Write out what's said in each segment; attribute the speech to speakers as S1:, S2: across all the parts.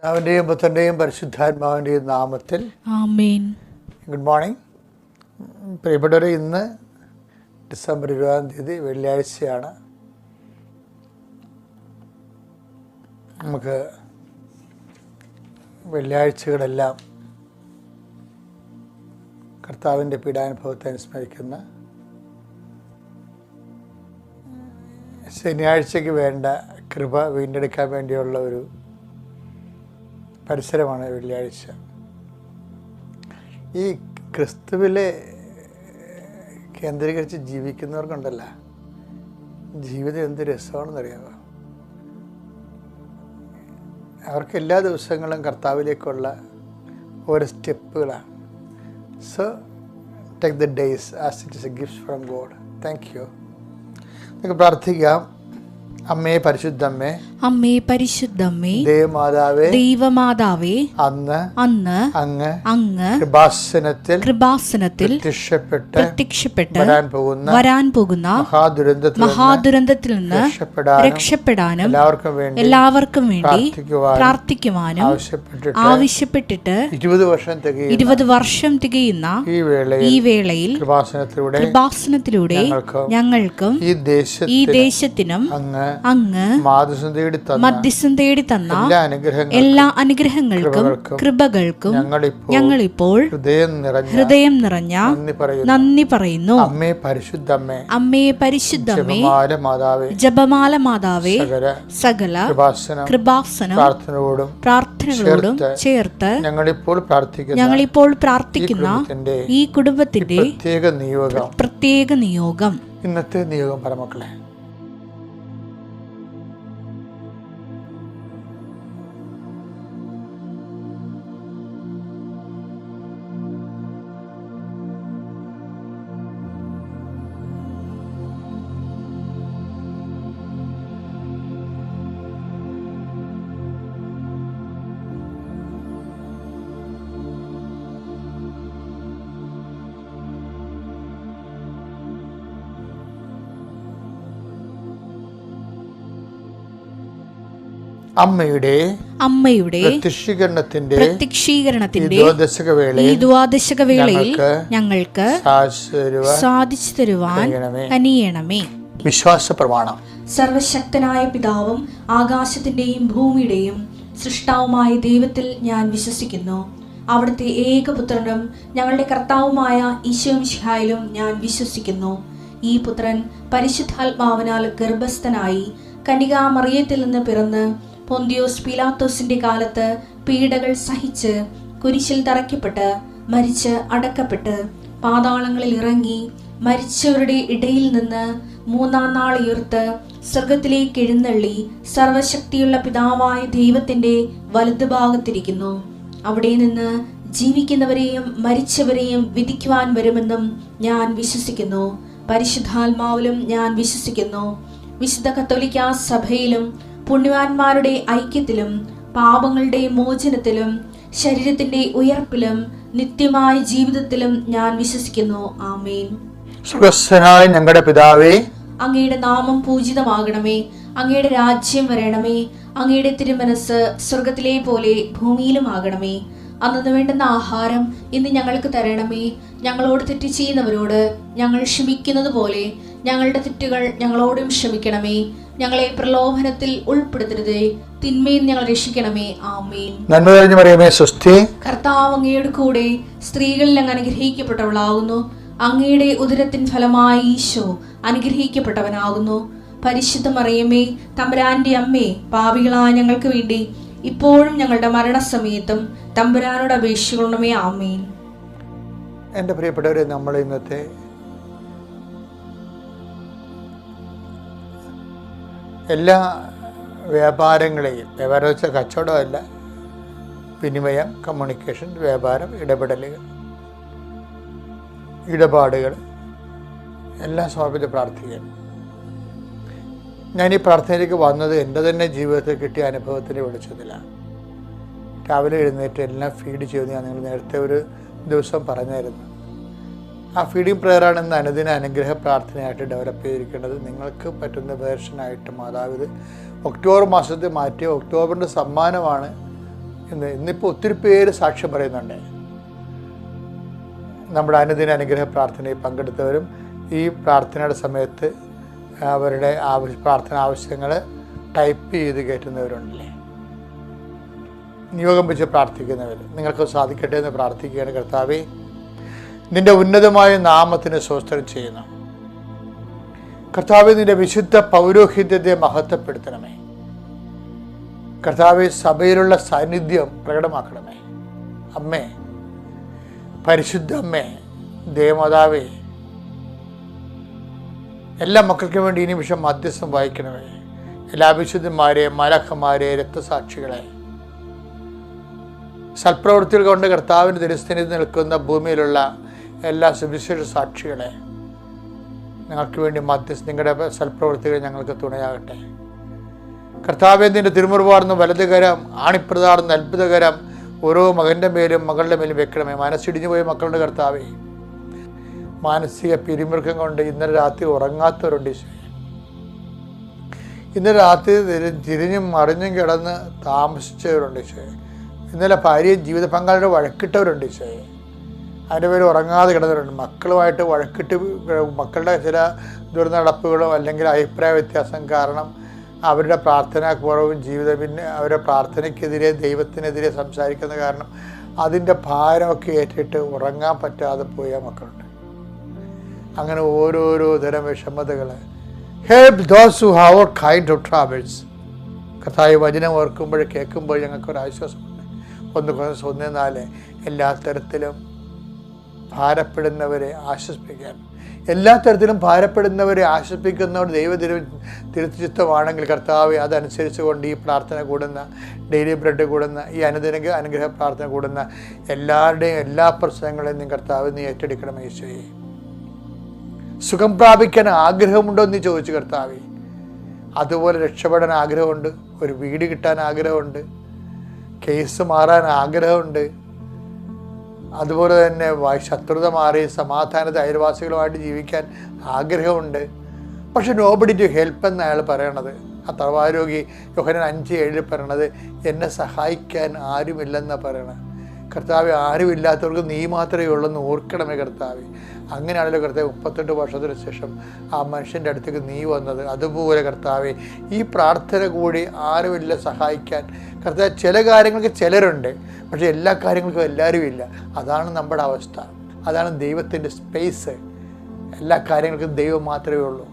S1: അവൻ്റെയും പുത്രൻ്റെയും പരിശുദ്ധാത്മാവിൻ്റെയും നാമത്തിൽ
S2: ആമേൻ.
S1: ഗുഡ് മോർണിംഗ് പ്രിയപ്പെട്ടവരെ. ഇന്ന് ഡിസംബർ 20 വെള്ളിയാഴ്ചയാണ്. നമുക്ക് വെള്ളിയാഴ്ചകളെല്ലാം കർത്താവിൻ്റെ പീഡാനുഭവത്തെ അനുസ്മരിക്കുന്ന, ശനിയാഴ്ചയ്ക്ക് വേണ്ട കൃപ വീണ്ടെടുക്കാൻ വേണ്ടിയുള്ള ഒരു പരിസരമാണ് വെള്ളിയാഴ്ച. ഈ ക്രിസ്തുവിലെ കേന്ദ്രീകരിച്ച് ജീവിക്കുന്നവർക്കുണ്ടല്ല, ജീവിതം എന്ത് രസമാണെന്നറിയാമോ? അവർക്ക് എല്ലാ ദിവസങ്ങളും കർത്താവിലേക്കുള്ള ഓരോ സ്റ്റെപ്പുകളാണ്. So take the days as it is a gift from God. Thank you. നമുക്ക് പ്രാർത്ഥിക്കാം. അമ്മേ പരിശുദ്ധമ്മേ,
S2: അമ്മേ പരിശുദ്ധമ്മേ,
S1: ദേവമാതാവേ,
S2: ദൈവമാതാവേ,
S1: അന്ന്
S2: അങ്ങ്
S1: കൃപാസനത്തിൽ
S2: പ്രത്യക്ഷപ്പെട്ട്
S1: വരാൻ പോകുന്ന
S2: മഹാദുരന്തത്തിൽ നിന്ന് രക്ഷപ്പെടാനും എല്ലാവർക്കും വേണ്ടി പ്രാർത്ഥിക്കുവാനും ആവശ്യപ്പെട്ടിട്ട് 20 വർഷം തികയുന്ന ഈ വേളയിൽ കൃപാസനത്തിലൂടെ ഞങ്ങൾക്കും ഈ ദേശത്തിനും അങ്ങ് മധ്യസ്ഥം തേടി തന്ന എല്ലാ അനുഗ്രഹങ്ങൾക്കും കൃപകൾക്കും ഞങ്ങളിപ്പോൾ ഹൃദയം നിറഞ്ഞ നന്ദി പറയുന്നു. അമ്മേ പരിശുദ്ധമ്മേ, ജപമാല മാതാവേ, സകല കൃപാസനം പ്രാർത്ഥനകളോടും ചേർത്ത് ഞങ്ങളിപ്പോൾ പ്രാർത്ഥിക്കുന്ന ഈ കുടുംബത്തിന്റെ പ്രത്യേക നിയോഗം.
S1: ഇന്നത്തെ നിയോഗം പരമക്കളെ, അമ്മയുടെ പ്രത്യക്ഷീകരണത്തിന്റെ ഈ ദ്വാദശക വേളയിൽ ഞങ്ങൾക്ക് സാധിച്ചു തരുവാൻ കനിയണമേ. വിശ്വാസ പ്രമാണം.
S2: സർവശക്തനായ പിതാവും ആകാശത്തിന്റെയും ഭൂമിയുടെയും സൃഷ്ടാവുമായ ദൈവത്തിൽ ഞാൻ വിശ്വസിക്കുന്നു. അവിടുത്തെ ഏകപുത്രനും ഞങ്ങളുടെ കർത്താവുമായ ഈശോ മിശിഹായിലും ഞാൻ വിശ്വസിക്കുന്നു. ഈ പുത്രൻ പരിശുദ്ധാത്മാവിനാൽ ഗർഭസ്ഥനായി കന്യകാമറിയത്തിൽ നിന്ന് പിറന്ന് പൊന്തിയോസ് പീലാത്തോസിന്റെ കാലത്ത് പീഡകൾ സഹിച്ച് കുരിശിൽ തറയ്ക്കപ്പെട്ട് മരിച്ച് അടക്കപ്പെട്ട് പാതാളങ്ങളിൽ ഇറങ്ങി മരിച്ചവരുടെ ഇടയിൽ നിന്ന് 3-ാം നാൾ ഉയർത്ത് സ്വർഗത്തിലേക്ക് എഴുന്നള്ളി സർവശക്തിയുള്ള പിതാവായ ദൈവത്തിന്റെ വലതുഭാഗത്തിരിക്കുന്നു. അവിടെ നിന്ന് ജീവിക്കുന്നവരെയും മരിച്ചവരെയും വിധിക്കുവാൻ വരുമെന്നും ഞാൻ വിശ്വസിക്കുന്നു. പരിശുദ്ധാത്മാവിലും ഞാൻ വിശ്വസിക്കുന്നു. വിശുദ്ധ കത്തോലിക്കാ സഭയിലും പുണ്യവാന്മാരുടെ ഐക്യത്തിലും പാപങ്ങളുടെ മോചനത്തിലും ശരീരത്തിന്റെ ഉയർപ്പിലും നിത്യമായ ജീവിതത്തിലും ഞാൻ വിശ്വസിക്കുന്നു. ആമേൻ.
S1: സ്വർഗ്ഗസ്ഥനായ ഞങ്ങളുടെ പിതാവേ,
S2: അങ്ങയുടെ നാമം പൂജിതമാകണമേ. അങ്ങയുടെ രാജ്യം വരണമേ. അങ്ങയുടെ തിരുമനസ് സ്വർഗത്തിലെ പോലെ ഭൂമിയിലും ആകണമേ. അന്നു വേണ്ടുന്ന ആഹാരം ഇന്ന് ഞങ്ങൾക്ക് തരണമേ. ഞങ്ങളോട് തെറ്റ് ചെയ്യുന്നവരോട് ഞങ്ങൾ ക്ഷമിക്കുന്നത് പോലെ ഞങ്ങളുടെ തെറ്റുകൾ ഞങ്ങളോടും ക്ഷമിക്കണമേ. ഞങ്ങളെ പ്രലോഭനത്തിൽ ഉൾപ്പെടുത്തരുതേ, തിന്മയിൽ ഞങ്ങൾ രക്ഷിക്കണമേ. ആമേൻ.
S1: നന്മ നിറഞ്ഞ മറിയമേ, സ്വസ്തി.
S2: കർത്താവ് അങ്ങയുടെ കൂടെ സ്ത്രീകളിൽ അങ്ങ് അനുഗ്രഹിക്കപ്പെട്ടവളാകുന്നു. അങ്ങയുടെ ഉദരത്തിൻ ഫലമായി ഈശോ അനുഗ്രഹിക്കപ്പെട്ടവനാകുന്നു. പരിശുദ്ധ മറിയമേ, തമ്പുരാന്റെ അമ്മേ, പാപികളായ ഞങ്ങൾക്ക് വേണ്ടി ഇപ്പോഴും ഞങ്ങളുടെ മരണസമയത്തും തമ്പുരാനോട് അപേക്ഷിക്കണമേ. ആമേൻ.
S1: എൻ്റെ പ്രിയപ്പെട്ടവരെ, നമ്മൾ ഇന്നത്തെ എല്ലാ വ്യാപാരങ്ങളെയും, വ്യാപാരം വെച്ചാൽ കച്ചവടമല്ല, വിനിമയം, കമ്മ്യൂണിക്കേഷൻ, വ്യാപാരം, ഇടപാടുകൾ എല്ലാം സമർപ്പിച്ച് പ്രാർത്ഥിക്കാൻ. ഞാൻ ഈ പ്രാർത്ഥനയിലേക്ക് വന്നത് എൻ്റെ തന്നെ ജീവിതത്തിൽ കിട്ടിയ അനുഭവത്തിൻ്റെ വെളിച്ചത്തിലാണ്. രാവിലെ എഴുന്നേറ്റ് എല്ലാം ഫീഡ് ചെയ്യുമെന്ന് ഞാൻ നിങ്ങൾ നേരത്തെ ഒരു ദിവസം പറഞ്ഞായിരുന്നു. ആ ഫീഡിങ് പ്രെയറാണ് ഇന്ന് അനുദിന അനുഗ്രഹ പ്രാർത്ഥനയായിട്ട് ഡെവലപ്പ് ചെയ്തിരിക്കേണ്ടത്. നിങ്ങൾക്ക് പറ്റുന്ന വേർഷനായിട്ട് മാതാവ് ഇത് ഒക്ടോബർ മാസത്തിൽ മാറ്റി ഒക്ടോബറിൻ്റെ സമ്മാനമാണ് ഇന്നിപ്പോൾ ഒത്തിരി പേര് സാക്ഷ്യം പറയുന്നുണ്ട്. നമ്മുടെ അനുദിന അനുഗ്രഹ പ്രാർത്ഥനയിൽ പങ്കെടുത്തവരും ഈ പ്രാർത്ഥനയുടെ സമയത്ത് അവരുടെ പ്രാർത്ഥന ആവശ്യങ്ങൾ ടൈപ്പ് ചെയ്ത് കയറ്റുന്നവരുണ്ടല്ലേ. നിയോഗം വെച്ച് പ്രാർത്ഥിക്കുന്നവർ, നിങ്ങൾക്ക് സാധിക്കട്ടെ എന്ന് പ്രാർത്ഥിക്കുകയാണ്. കർത്താവേ, നിൻ്റെ ഉന്നതമായ നാമത്തിന് സ്തോത്രം ചെയ്യുന്നു. കർത്താവേ, നിൻ്റെ വിശുദ്ധ പൗരോഹിത്യത്തെ മഹത്വപ്പെടുത്തണമേ. കർത്താവേ, സഭയിലുള്ള സാന്നിധ്യം പ്രകടമാക്കണമേ. അമ്മേ, പരിശുദ്ധ അമ്മേ, ദേവമാതാവേ, എല്ലാ മക്കൾക്കും വേണ്ടി ഈ നിമിഷം മധ്യസ്ഥം വായിക്കണമേ. എല്ലാ വിശുദ്ധന്മാരെ, മലക്കന്മാരെ, രക്തസാക്ഷികളെ, സൽപ്രവൃത്തികൾ കൊണ്ട് കർത്താവിൻ്റെ തിരുസ്ഥനിൽ നിൽക്കുന്ന ഭൂമിയിലുള്ള എല്ലാ സുവിശേഷ സാക്ഷികളെ, ഞങ്ങൾക്ക് വേണ്ടി നിങ്ങളുടെ സൽപ്രവൃത്തികൾ ഞങ്ങൾക്ക് തുണയാകട്ടെ. കർത്താവേ, നിൻ്റെ തിരുമുറിവാർന്ന വലതുകരം, ആണിപ്രതാർന്ന അത്ഭുതകരം ഓരോ മകൻ്റെ മേലും മകളുടെ മേലും വെക്കണമേ. മനസ്സിടിഞ്ഞു പോയ മക്കളുടെ കർത്താവേ, മാനസിക പിരിമുറുക്കം കൊണ്ട് ഇന്നലെ രാത്രി ഉറങ്ങാത്തവരുണ്ട് ഈശോയെ. ഇന്നലെ രാത്രി തിരിഞ്ഞും മറിഞ്ഞും കിടന്ന് താമസിച്ചവരുണ്ട് ഈശോയെ. ഇന്നലെ ഭാര്യയും ജീവിത പങ്കാളിയുടെ വഴക്കിട്ടവരുണ്ട് ഈശോയെ. അതിൻ്റെ പേര് ഉറങ്ങാതെ കിടന്നവരുണ്ട്. മക്കളുമായിട്ട് വഴക്കിട്ട് മക്കളുടെ ചില ദുർനടപ്പുകളോ അല്ലെങ്കിൽ അഭിപ്രായ വ്യത്യാസം കാരണം അവരുടെ പ്രാർത്ഥനാക്കുറവും പിന്നെ അവരുടെ പ്രാർത്ഥനയ്ക്കെതിരെ ദൈവത്തിനെതിരെ സംസാരിക്കുന്ന കാരണം അതിൻ്റെ ഭാരമൊക്കെ ഏറ്റിട്ട് ഉറങ്ങാൻ പറ്റാതെ പോയ മക്കളുണ്ട്. അങ്ങനെ ഓരോരോ തരം വിഷമതകൾ. Help those who have all kind of travails. കർത്താവ് വചനം ഓർക്കുമ്പോൾ കേൾക്കുമ്പോൾ ഞങ്ങൾക്കൊരാശ്വാസമുണ്ട്. 1:4 എല്ലാ തരത്തിലും ഭാരപ്പെടുന്നവരെ ആശ്വസിപ്പിക്കാൻ, എല്ലാ തരത്തിലും ഭാരപ്പെടുന്നവരെ ആശ്വസിപ്പിക്കുന്നവർ തിരുച്ചിത്തമാണെങ്കിൽ കർത്താവ് അതനുസരിച്ച് കൊണ്ട് ഈ പ്രാർത്ഥന കൂടുന്ന, ഡെയിലി ബ്രെഡ് കൂടുന്ന, ഈ അനുഗ്രഹ പ്രാർത്ഥന കൂടുന്ന എല്ലാവരുടെയും എല്ലാ പ്രശ്നങ്ങളെയും നീ കർത്താവ് നീ ഏറ്റെടുക്കണം. ഈശോയെ, സുഖം പ്രാപിക്കാൻ ആഗ്രഹമുണ്ടോ എന്ന് ചോദിച്ചു കർത്താവേ. അതുപോലെ രക്ഷപ്പെടാൻ ആഗ്രഹമുണ്ട്, ഒരു വീട് കിട്ടാൻ ആഗ്രഹമുണ്ട്, കേസ് മാറാൻ ആഗ്രഹമുണ്ട്, അതുപോലെ തന്നെ ശത്രുത മാറി സമാധാനത്തെ അയൽവാസികളുമായിട്ട് ജീവിക്കാൻ ആഗ്രഹമുണ്ട്. പക്ഷെ നോബഡി ടു ഹെൽപ്പ് എന്ന് അയാൾ പറയണത്, ആ തറവാരോഗി യോഹന്നാൻ 5:7 പറയണത്, എന്നെ സഹായിക്കാൻ ആരുമില്ലെന്നാണ് പറയണത്. കർത്താവ്, ആരുമില്ലാത്തവർക്ക് നീ മാത്രമേ ഉള്ളൂ എന്ന് ഓർക്കണമേ കർത്താവ്. അങ്ങനെയാണല്ലോ കർത്താവ് 38 വർഷത്തിന് ശേഷം ആ മനുഷ്യൻ്റെ അടുത്തേക്ക് നീ വന്നത്. അതുപോലെ കർത്താവ്, ഈ പ്രാർത്ഥന കൂടി ആരുമില്ല സഹായിക്കാൻ. കർത്താവ്, ചില കാര്യങ്ങൾക്ക് ചിലരുണ്ട്, പക്ഷേ എല്ലാ കാര്യങ്ങൾക്കും എല്ലാവരും ഇല്ല. അതാണ് നമ്മുടെ അവസ്ഥ, അതാണ് ദൈവത്തിൻ്റെ സ്പേസ്. എല്ലാ കാര്യങ്ങൾക്കും ദൈവം മാത്രമേ ഉള്ളൂ.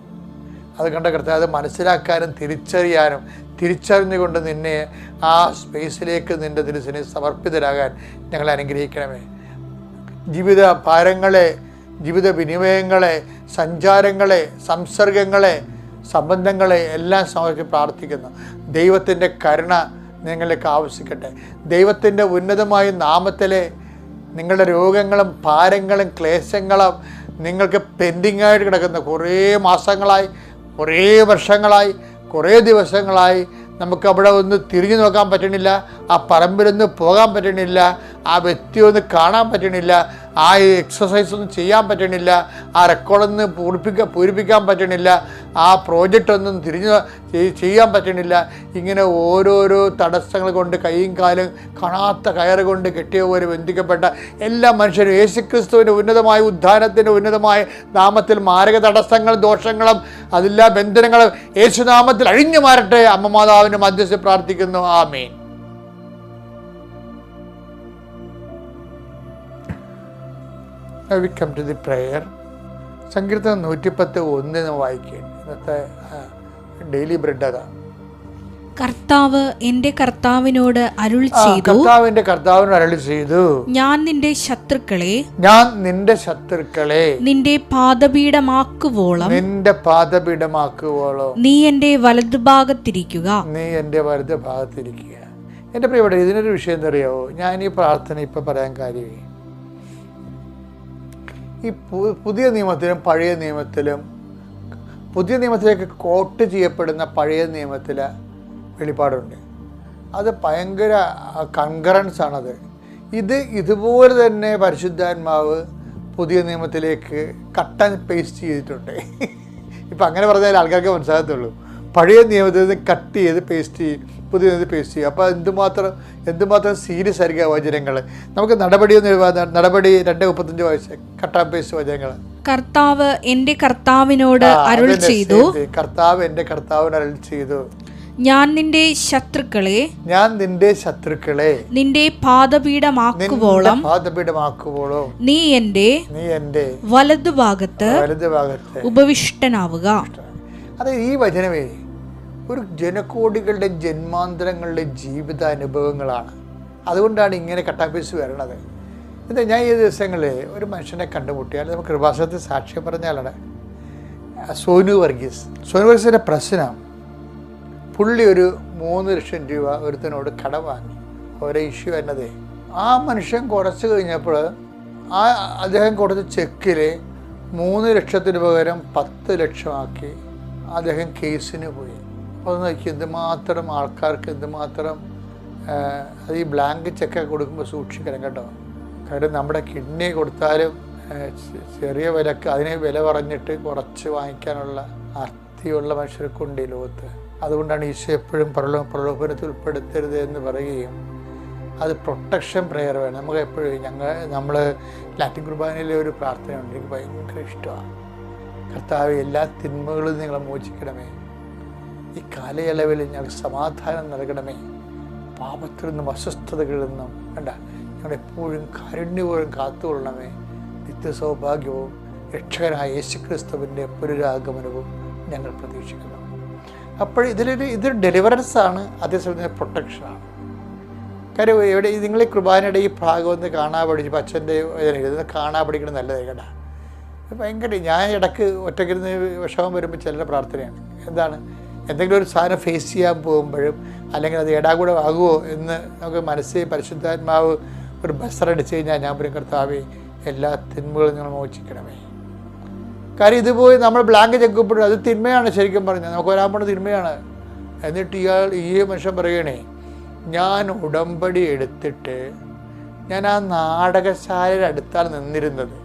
S1: അത് കണ്ട കർത്താവ്, അത് മനസ്സിലാക്കാനും തിരിച്ചറിഞ്ഞുകൊണ്ട് നിന്നെ ആ സ്പേസിലേക്ക് നിൻ്റെ തിരുസന്നിധിയിൽ സമർപ്പിതരാകാൻ ഞങ്ങളെ അനുഗ്രഹിക്കണമേ. ജീവിത ഭാരങ്ങളെ, ജീവിത വിനിമയങ്ങളെ, സഞ്ചാരങ്ങളെ, സംസർഗങ്ങളെ, സംബന്ധങ്ങളെ എല്ലാം സമർപ്പിച്ച് പ്രാർത്ഥിക്കുന്നു. ദൈവത്തിൻ്റെ കരുണ നിങ്ങളിലേക്ക് ആവശ്യിക്കട്ടെ. ദൈവത്തിൻ്റെ ഉന്നതമായ നാമത്തിലെ നിങ്ങളുടെ രോഗങ്ങളും ഭാരങ്ങളും ക്ലേശങ്ങളും നിങ്ങൾക്ക് പെൻഡിങ്ങായിട്ട് കിടക്കുന്ന കുറേ മാസങ്ങളായി, കുറേ വർഷങ്ങളായി, കുറേ ദിവസങ്ങളായി നമുക്ക് അവിടെ ഒന്ന് തിരിഞ്ഞു നോക്കാൻ പറ്റണില്ല, ആ പറമ്പിലൊന്ന് പോകാൻ പറ്റണില്ല, ആ വ്യക്തി ഒന്ന് കാണാൻ പറ്റണില്ല, ആ എക്സസൈസ് ഒന്നും ചെയ്യാൻ പറ്റണില്ല, ആ റെക്കോർഡൊന്ന് പൂരിപ്പിക്കാൻ പറ്റണില്ല, ആ പ്രോജക്റ്റ് ഒന്നും ചെയ്യാൻ പറ്റണില്ല. ഇങ്ങനെ ഓരോരോ തടസ്സങ്ങൾ കൊണ്ട് കൈയും കാലും കാണാത്ത കയറ് കൊണ്ട് കെട്ടിയ പോലെ ബന്ധിക്കപ്പെട്ട എല്ലാ മനുഷ്യരും യേശുക്രിസ്തുവിൻ്റെ ഉന്നതമായ ഉദ്ധാനത്തിൻ്റെ ഉന്നതമായ നാമത്തിൽ മാരക തടസ്സങ്ങളും ദോഷങ്ങളും അതെല്ലാ ബന്ധനങ്ങളും യേശുനാമത്തിൽ അഴിഞ്ഞു മാറട്ടെ. അമ്മ മാതാവിൻ്റെ മധ്യസ്ഥ പ്രാർത്ഥിക്കുന്നു. ആമേൻ. We come to the prayer. സങ്കീർത്തനം 110:1 വായിക്കുകയാണ്. ഇന്നത്തെ ഡെയിലി ബ്രെഡ് അതാണ്.
S2: കർത്താവ് എൻ്റെ കർത്താവിനോട് അരുൾ ചെയ്തു, ഞാൻ നിന്റെ ശത്രുക്കളെ നിന്റെ പാദപീഠമാക്കുവോളം നീ എൻ്റെ വലതുഭാഗത്തിരിക്കുക.
S1: എൻ്റെ പ്രിയപ്പെട്ട, ഇതിനൊരു വിഷയം എന്താ അറിയാവോ? ഞാൻ ഈ പ്രാർത്ഥന ഇപ്പം പറയാൻ കാര്യമേ, ഈ പുതിയ നിയമത്തിലും പഴയ നിയമത്തിലും, പുതിയ നിയമത്തിലേക്ക് കോട്ട് ചെയ്യപ്പെടുന്ന പഴയ നിയമത്തിലെ വെളിപ്പാടുണ്ട്. അത് ഭയങ്കര കൺകറൻസ് ആണത്. ഇതുപോലെ തന്നെ പരിശുദ്ധാത്മാവ് പുതിയ നിയമത്തിലേക്ക് കട്ട് ആൻഡ് പേസ്റ്റ് ചെയ്തിട്ടുണ്ട്. ഇപ്പം അങ്ങനെ പറഞ്ഞാൽ ആൾക്കാർക്ക് മനസ്സിലാകത്തുള്ളൂ. പഴയ നിയമത്തിൽ നിന്ന് കട്ട് ചെയ്ത് പേസ്റ്റ് ചെയ്യും. പുതിയ നിയമത്തിൽ പേസ്റ്റ് ചെയ്യും. അപ്പോൾ എന്തുമാത്രം സീരിയസ് ആയിരിക്കും ആ വചനങ്ങൾ. നമുക്ക് നടപടി 2:35 വായിച്ച കട്ട് ആൻഡ് പേസ്റ്റ് വചനങ്ങൾ.
S2: കർത്താവ് എൻ്റെ കർത്താവിനോട് അരുൾ ചെയ്തു,
S1: കർത്താവ് എൻ്റെ കർത്താവിന് അരുൾ ചെയ്തു,
S2: ഞാൻ നിന്റെ ശത്രുക്കളെ നിന്റെ പാദപീഠമാക്കുവോളം നീ എൻ്റെ വലതുഭാഗത്ത് ഉപവിഷ്ടനാവുക.
S1: അത് ഈ വചനമേ ഒരു ജനകോടികളുടെ ജന്മാന്തരങ്ങളുടെ ജീവിതാനുഭവങ്ങളാണ്. അതുകൊണ്ടാണ് ഇങ്ങനെ കട്ടാപ്പീസ് വരണത്. എന്താ, ഞാൻ ഈ ദിവസങ്ങളിൽ ഒരു മനുഷ്യനെ കണ്ടുമുട്ടിയാൽ നമുക്ക് കൃപാസനത്തിൽ സാക്ഷ്യം പറഞ്ഞാലാണ് സോനു വർഗീസിൻ്റെ പ്രശ്നം. പുള്ളി ഒരു 3 ലക്ഷം രൂപ ഒരുത്തനോട് കടം വാങ്ങി. ഓരോ ഇഷ്യൂ എന്നത് ആ മനുഷ്യൻ കുറച്ച് കഴിഞ്ഞപ്പോൾ അദ്ദേഹം കൊടുത്ത ചെക്കിൽ 3 ലക്ഷത്തിന് പകരം 10 ലക്ഷമാക്കി അദ്ദേഹം കേസിന് പോയി. അപ്പോൾ അത് നോക്കി എന്തുമാത്രം ആൾക്കാർക്ക് എന്തുമാത്രം അത് ഈ ബ്ലാങ്ക് ചെക്കൊക്കെ കൊടുക്കുമ്പോൾ സൂക്ഷിക്കണം കേട്ടോ. കാര്യം നമ്മുടെ കിഡ്നി കൊടുത്താലും ചെറിയ വിലക്ക് അതിനെ വില പറഞ്ഞിട്ട് കുറച്ച് വാങ്ങിക്കാനുള്ള അർത്ഥിയുള്ള മനുഷ്യർക്കുണ്ട് ഈ ലോകത്ത്. അതുകൊണ്ടാണ് ഈശോ എപ്പോഴും പ്രലോഭനത്തിൽ ഉൾപ്പെടുത്തരുത് എന്ന് പറയുകയും അത് പ്രൊട്ടക്ഷൻ പ്രെയർ വേണം. നമുക്ക് എപ്പോഴും നമ്മൾ ലാറ്റിൻ കുർബാനയിലെ ഒരു പ്രാർത്ഥനയുണ്ട്, എനിക്ക് ഭയങ്കര ഇഷ്ടമാണ്. കർത്താവ് എല്ലാ തിന്മകളും നിങ്ങളെ മോചിക്കണമേ, ഈ കാലയളവിൽ ഞങ്ങൾക്ക് സമാധാനം നൽകണമേ, പാപത്തിൽ നിന്നും അസ്വസ്ഥതകളിൽ നിന്നും ഞങ്ങളെപ്പോഴും കാരുണ്യപൂർവ്വം കാത്തുകൊള്ളണമേ. നിത്യസൗഭാഗ്യവും രക്ഷകനായ യേശുക്രിസ്തുവിൻ്റെ പുനരാഗമനവും ഞങ്ങൾ പ്രതീക്ഷിക്കുന്നു. അപ്പോൾ ഇതൊരു ഡെലിവറൻസാണ്, അതേസമയം പ്രൊട്ടക്ഷനാണ്. കാര്യം എവിടെ നിങ്ങൾ ഈ കുർബാനയുടെ ഈ ഭാഗം ഒന്ന് കാണാൻ പഠിച്ചു അച്ഛൻ്റെ ഇത് കാണാൻ പഠിക്കണം നല്ലതായി കേട്ടാ. ഭയങ്കര ഞാൻ ഇടയ്ക്ക് ഒറ്റയ്ക്കിരുന്ന് വിഷമം വരുമ്പോൾ ചിലരുടെ പ്രാർത്ഥനയാണ് എന്താണ്, എന്തെങ്കിലും ഒരു സാധനം ഫേസ് ചെയ്യാൻ പോകുമ്പോഴും അല്ലെങ്കിൽ അത് ഏടാകൂടെ ആകുമോ എന്ന് നമുക്ക് മനസ്സിൽ പരിശുദ്ധാത്മാവ് ഒരു ബസ്സറടിച്ച് കഴിഞ്ഞാൽ ഞാൻ പറയും, കർത്താവേ എല്ലാ തിന്മകളും നിങ്ങൾ മോചിക്കണമേ. കാര്യം ഇതുപോയി നമ്മൾ ബ്ലാങ്ക് ചെക്കപ്പോഴും അത് തിന്മയാണ്. ശരിക്കും പറഞ്ഞാൽ നമുക്ക് വരാൻ പോണ തിന്മയാണ്. എന്നിട്ട് ഈ മനുഷ്യൻ പറയണേ, ഞാൻ ഉടമ്പടി എടുത്തിട്ട് ഞാൻ ആ നാടകശാലയുടെ അടുത്താണ് നിന്നിരുന്നത്.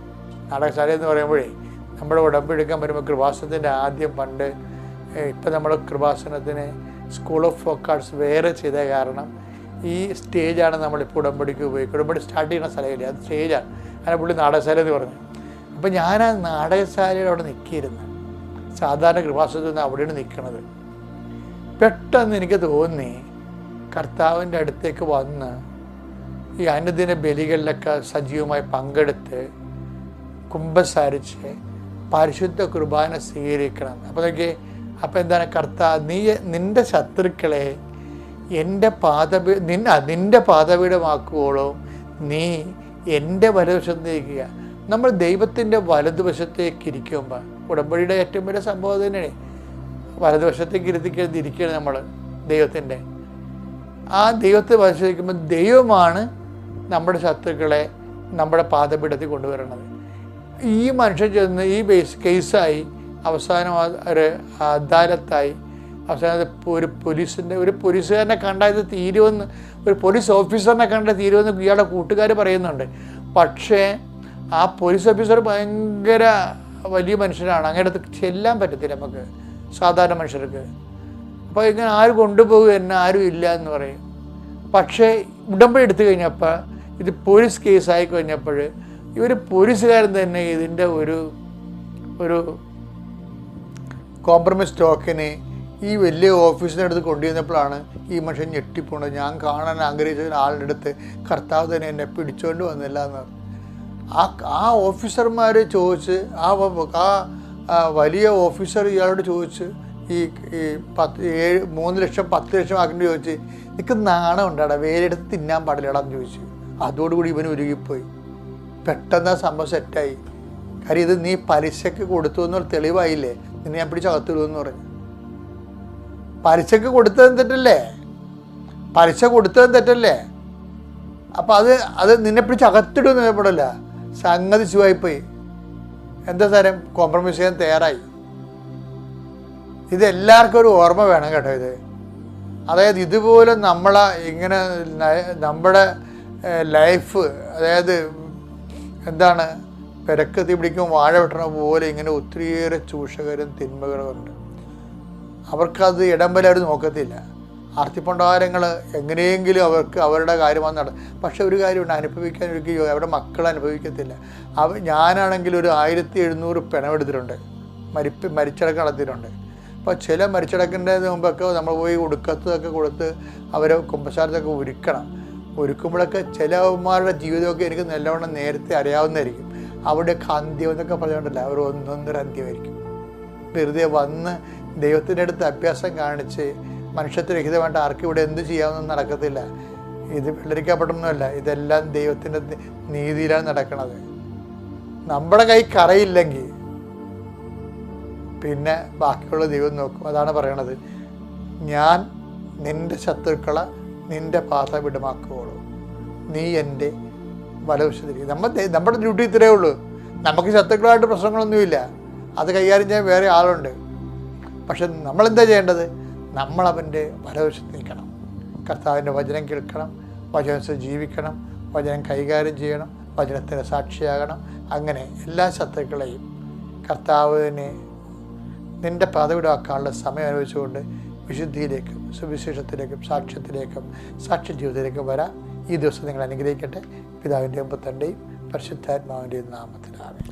S1: നാടകശാല എന്ന് പറയുമ്പോഴേ നമ്മുടെ ഉടമ്പടി എടുക്കാൻ വരുമ്പോൾ കൃപാസനത്തിൻ്റെ ആദ്യം പണ്ട് ഇപ്പം നമ്മൾ കൃപാസനത്തിന് സ്കൂൾ ഓഫ് ഫോക്ക് ആർട്സ് വേറെ ചെയ്ത കാരണം ഈ സ്റ്റേജാണ് നമ്മളിപ്പോൾ ഉടമ്പടിക്ക് ഉപയോഗിക്കുക. ഉടമ്പടി സ്റ്റാർട്ട് ചെയ്യുന്ന സ്ഥലമില്ലേ, അത് സ്റ്റേജാണ്. അങ്ങനെ പുള്ളി നാടകശാല എന്ന് പറഞ്ഞു. അപ്പം ഞാൻ ആ നാടകശാലയുടെ അവിടെ നിൽക്കിയിരുന്നു. സാധാരണ കൃപാസനത്തിൽ നിന്ന് അവിടെയാണ് നിൽക്കുന്നത്. പെട്ടെന്ന് എനിക്ക് തോന്നി കർത്താവിൻ്റെ അടുത്തേക്ക് വന്ന് ഈ അനുദിന ബലികളിലൊക്കെ സജീവമായി പങ്കെടുത്ത് കുമ്പസാരിച്ച് പരിശുദ്ധ കുർബാന സ്വീകരിക്കണം. അപ്പോൾ എന്താണ്, കർത്താവ് നിൻ്റെ ശത്രുക്കളെ നിന്റെ പാദപീഠമാക്കുവോളോ നീ എൻ്റെ വലതുവശത്തേക്കുക. നമ്മൾ ദൈവത്തിൻ്റെ വലതുവശത്തേക്ക് ഇരിക്കുമ്പോൾ ഉടമ്പടിയുടെ ഏറ്റവും വലിയ സംഭവം തന്നെയാണ് വലതുവശത്തേക്ക് ഇരിക്കുകയാണ് നമ്മൾ ദൈവത്തിൻ്റെ. ആ ദൈവത്തെ വലതുവശിക്കുമ്പോൾ ദൈവമാണ് നമ്മുടെ ശത്രുക്കളെ നമ്മുടെ പാദപീഠത്തിൽ കൊണ്ടുവരുന്നത്. ഈ മനുഷ്യൻ ചെന്ന് ഈ കേസായി അവസാനം ഒരു അദാലത്തായി അവസാനം ഒരു പോലീസുകാരനെ കണ്ടാൽ ഇത് തീരുമെന്ന്, ഒരു പോലീസ് ഓഫീസറിനെ കണ്ടാൽ തീരുമെന്ന് ഇയാളുടെ കൂട്ടുകാർ പറയുന്നുണ്ട്. പക്ഷേ ആ പോലീസ് ഓഫീസർ ഭയങ്കര വലിയ മനുഷ്യനാണ്, അങ്ങനെ അടുത്ത് ചെല്ലാൻ പറ്റത്തില്ല നമുക്ക് സാധാരണ മനുഷ്യർക്ക്. അപ്പോൾ ഇങ്ങനെ ആര് കൊണ്ടുപോകും എന്നെ ആരും ഇല്ല എന്ന് പറയും. പക്ഷേ ഉടമ്പടി എടുത്തു കഴിഞ്ഞപ്പോൾ ഇത് പോലീസ് കേസായി കഴിഞ്ഞപ്പോൾ ഇവർ പോലീസുകാരൻ തന്നെ ഇതിൻ്റെ ഒരു കോംപ്രമൈസ് ടോക്കന് ഈ വലിയ ഓഫീസിൻ്റെ അടുത്ത് കൊണ്ടുവന്നപ്പോഴാണ് ഈ മനുഷ്യൻ ഞെട്ടിപ്പോണത്. ഞാൻ കാണാൻ ആഗ്രഹിച്ച ആളുടെ അടുത്ത് കർത്താവ് തന്നെ എന്നെ പിടിച്ചുകൊണ്ട് വന്നില്ല എന്ന്. ആ ഓഫീസർമാർ ചോദിച്ച് ആ വലിയ ഓഫീസർ ഇയാളോട് ചോദിച്ച് ഈ 3 ലക്ഷം 10 ലക്ഷം ആക്കേണ്ടി ചോദിച്ച്, നിനക്ക് നാണം ഉണ്ടാടാ, വേരെടുത്ത് തിന്നാൻ പാടില്ലടാന്ന് ചോദിച്ചു. അതോടുകൂടി ഇവന് ഉരുകിപ്പോയി. പെട്ടെന്ന് ആ സംഭവം സെറ്റായി. കാര്യം ഇത് നീ പലിശക്ക് കൊടുത്തു എന്നൊരു തെളിവായില്ലേ, നിന്നെ ഞാൻ പിടിച്ച് അകത്തിടുമെന്ന് പറഞ്ഞു. പലിശക്ക് കൊടുത്തതും തെറ്റല്ലേ, പലിശ കൊടുത്തതും തെറ്റല്ലേ. അപ്പം അത് നിന്നെ പിടിച്ച് അകത്തിടുമെന്ന് പറയപ്പെടില്ല. സംഗതി ശിവായിപ്പോയി. എന്താ സാരം, കോംപ്രമൈസ് ചെയ്യാൻ തയ്യാറായി. ഇതെല്ലാവർക്കും ഒരു ഓർമ്മ വേണം കേട്ടോ. ഇത് അതായത് ഇതുപോലെ ഇങ്ങനെ നമ്മുടെ ലൈഫ്, അതായത് എന്താണ്, പെരക്കത്തി പിടിക്കും വാഴ വെട്ടണ പോലെ ഇങ്ങനെ ഒത്തിരിയേറെ ചൂഷകരും തിന്മകളും ഉണ്ട്. അവർക്കത് ഇടം വരെ അവർ നോക്കത്തില്ല. ആർത്തിപ്പണ്ടാരങ്ങൾ എങ്ങനെയെങ്കിലും അവർക്ക് അവരുടെ കാര്യമാണ് പക്ഷെ ഒരു കാര്യമുണ്ട്, അനുഭവിക്കാൻ ഒരിക്കലും അവരുടെ മക്കൾ അനുഭവിക്കത്തില്ല. ഞാനാണെങ്കിൽ ഒരു 1700 പിണമെടുത്തിട്ടുണ്ട്, മരിച്ചടക്കം നടത്തിയിട്ടുണ്ട്. അപ്പോൾ ചില മരിച്ചടക്കിൻ്റെ മുമ്പൊക്കെ നമ്മൾ പോയി ഉടുക്കത്തൊക്കെ കൊടുത്ത് അവരെ കുമ്പസാരത്തൊക്കെ ഒരുക്കുമ്പോഴൊക്കെ ചിലവന്മാരുടെ ജീവിതമൊക്കെ എനിക്ക് നല്ലവണ്ണം നേരത്തെ അറിയാവുന്നതായിരിക്കും. അവിടെയൊക്കെ അന്ത്യം എന്നൊക്കെ പറഞ്ഞുകൊണ്ടല്ല, അവർ ഒന്നൊന്നര അന്ത്യമായിരിക്കും. വെറുതെ വന്ന് ദൈവത്തിൻ്റെ അടുത്ത് അഭ്യാസം കാണിച്ച് മനുഷ്യത്വരഹിതമായിട്ട് ആർക്കും ഇവിടെ എന്ത് ചെയ്യാമെന്നും നടക്കത്തില്ല. ഇത് വെള്ളരിക്കപ്പെട്ടൊന്നുമല്ല, ഇതെല്ലാം ദൈവത്തിൻ്റെ നീതിയിലാണ് നടക്കുന്നത്. നമ്മുടെ കൈ കറയില്ലെങ്കിൽ പിന്നെ ബാക്കിയുള്ള ദൈവം നോക്കും. അതാണ് പറയണത്, ഞാൻ നിൻ്റെ ശത്രുക്കളെ നിൻ്റെ പാദപീഠമാക്കുകയുള്ളൂ, നീ എൻ്റെ വലവശത്തിരിക്കും. നമ്മുടെ ഡ്യൂട്ടി ഇത്രയേ ഉള്ളൂ. നമുക്ക് ശത്രുക്കളായിട്ട് പ്രശ്നങ്ങളൊന്നുമില്ല, അത് കൈകാര്യം ചെയ്യാൻ വേറെ ആളുണ്ട്. പക്ഷെ നമ്മളെന്താ ചെയ്യേണ്ടത്? നമ്മളവൻ്റെ വലവശത്ത് നിൽക്കണം, കർത്താവിൻ്റെ വചനം കേൾക്കണം, വചനത്തിൽ ജീവിക്കണം, വചനം കൈകാര്യം ചെയ്യണം, വചനത്തിന് സാക്ഷിയാകണം. അങ്ങനെ എല്ലാ ശത്രുക്കളെയും കർത്താവിനെ നിൻ്റെ പാതവിടാക്കാനുള്ള സമയം അനുഭവിച്ചുകൊണ്ട് വിശുദ്ധിയിലേക്കും സുവിശേഷത്തിലേക്കും സാക്ഷ്യത്തിലേക്കും സാക്ഷ്യ ജീവിതത്തിലേക്കും വരാം. ഈ ദിവസം നിങ്ങൾ അനുഗ്രഹിക്കട്ടെ. പിതാവിൻ്റെയും പുത്രൻ്റെയും പരിശുദ്ധാത്മാവിൻ്റെയും നാമത്തിൽ ആമേൻ.